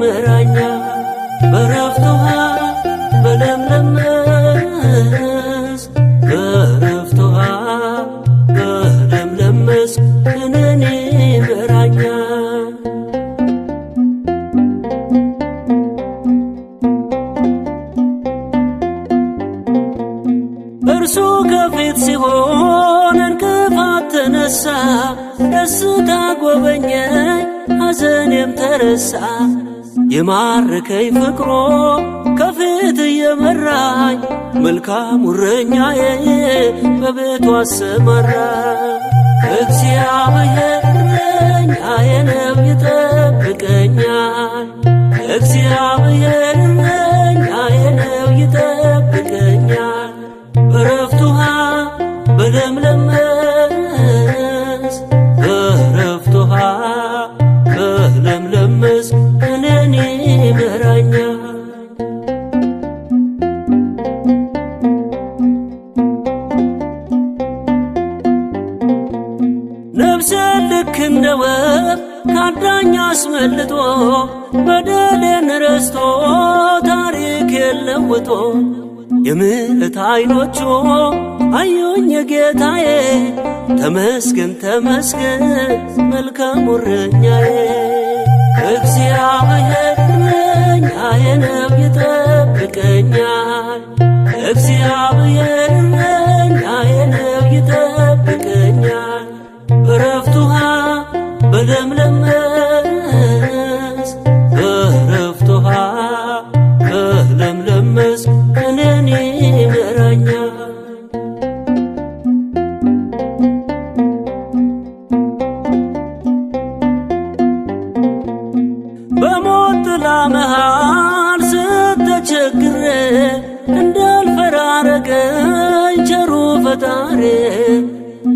ይመራኛል በዕረፍት ውኃ በለምለም መስክ በዕረፍት ውኃ በለምለም መስክ እኔን ይመራኛል። እርሱ ከፊት ሲሆን እንቅፋት ተነሳ፣ ደስታ ጎበኘኝ ሐዘኔም ተረሳ። የማረከኝ ፍቅሮ ከፊት እየመራኝ መልካም እረኛዬ በቤቱ አሰማራኝ። እግዚአብሔር እረኛዬ ነው ይጠብቀኛል። እግዚአብሔር እረኛዬ ነው ይጠብቀኛል በዕረፍት ውኃ በለምለም መስክ በዕረፍት ውኃ በለምለም መስክ እኔን ይመራኛል። ነፍሴን ልክ እንደ ወፍ ካዳኝ አስመልጦ በደሌን ረስቶ ታሪኬን ለውጦ የምሕረት ዓይኖቹ አዩኝ ጌታዬ ተመስገን ተመስገን መልካም እረኛዬ። እግዚአብሔር እረኛዬ ነው ይጠብቀኛል። እግዚአብሔር እረኛዬ ነው ይጠብቀኛል በዕረፍት ውኃ በለምለም መስክ በዕረፍት ውኃ በለምለም መስክ እኔን ይመራኛል። በሞት ጥላ መሃል ስተቸግሬ እንዳልፈራ አረገኝ ቸሩ ፈጣሪ።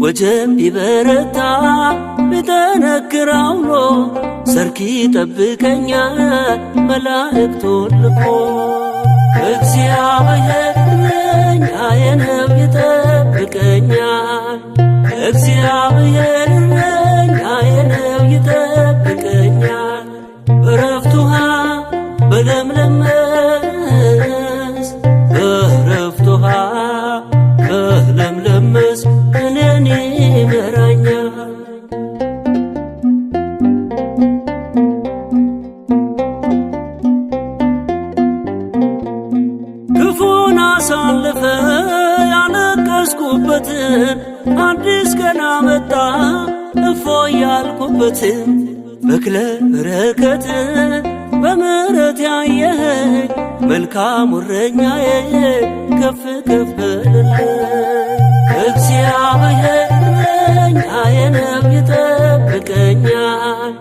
ወጀብ ቢበረታ ቢጠነክር አውሎ ሰርክ ይጠብቀኛል መላእክቱን ልኮ። እግዚአብሔር እረኛዬ ነው ይጠብቀኛል። እግዚአብሔር እረኛዬ ነው ይጠብቀኛል በዕረፍት ውኃ በለምለም መስክ በዕረፍት ውኃ በለምለም መስክ እኔን ይመራኛል። ክፉን አሳልፈ ያለቀስኩበትን አዲስ ቀን አመጣ እፎይ ያልኩበትን በክለ በረከት በምሕረት ያየኸኝ መልካም እረኛዬ ከፍ ከፍ በልልኝ። እግዚአብሔር እረኛዬ ነው ይጠብቀኛል።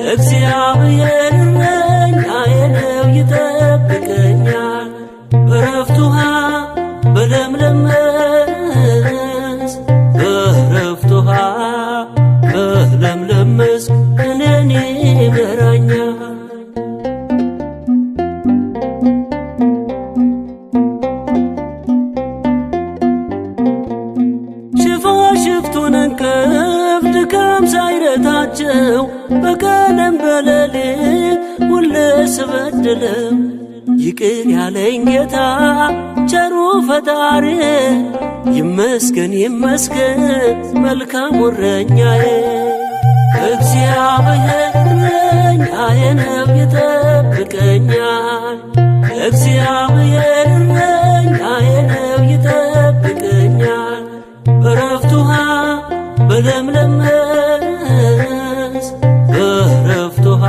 እግዚአብሔር እረኛዬ ነው ይጠብቀኛል በዕረፍት ውኃ በለምለም መስክ በዕረፍት ውኃ በለምለም መስክ እኔን ይመራኛል። ሽፋሽፍቱን እንቅፍ ድካም ሳይረታቸው በቀንም በሌሊት ሁሌ ስበድለው ይቅር ያለኝ ጌታ ቸሩ ፈጣሪ ይመስገን ይመስገን መልካም እረኛዬ። እግዚአብሔር እረኛዬ ነው ይጠብቀኛል። እግዚአብሔር እረኛዬ ነው ይጠብቀኛል በዕረፍት ውኃ በለምለም መስክ በዕረፍት ውኃ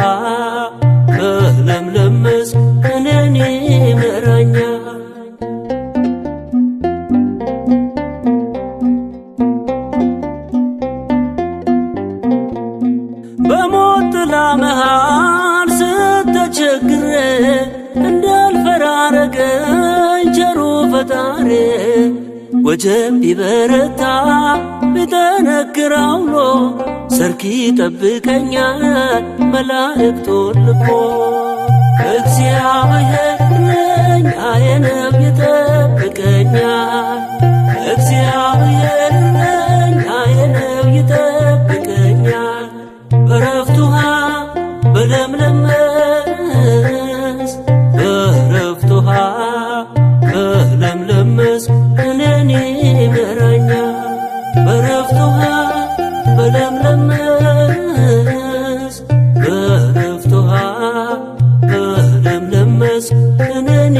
በለምለም መስክ እኔን ይመራኛል። በሞት ጥላ መሃል ስተቸግሬ እንዳልፈራ አረገኝ ቸሩ ፈጣሪ። ወጀብ ቢበረታ ቢጠነክር አውሎ ሰርክ ይጠብቀኛል መላእክቱን ልኮ። እግዚአብሔር እረኛዬ ነው ይጠብቀኛል። እግዚአብሔር እረኛዬ ነው ይጠብቀኛል በዕረፍት ውኃ በለምለም እኔን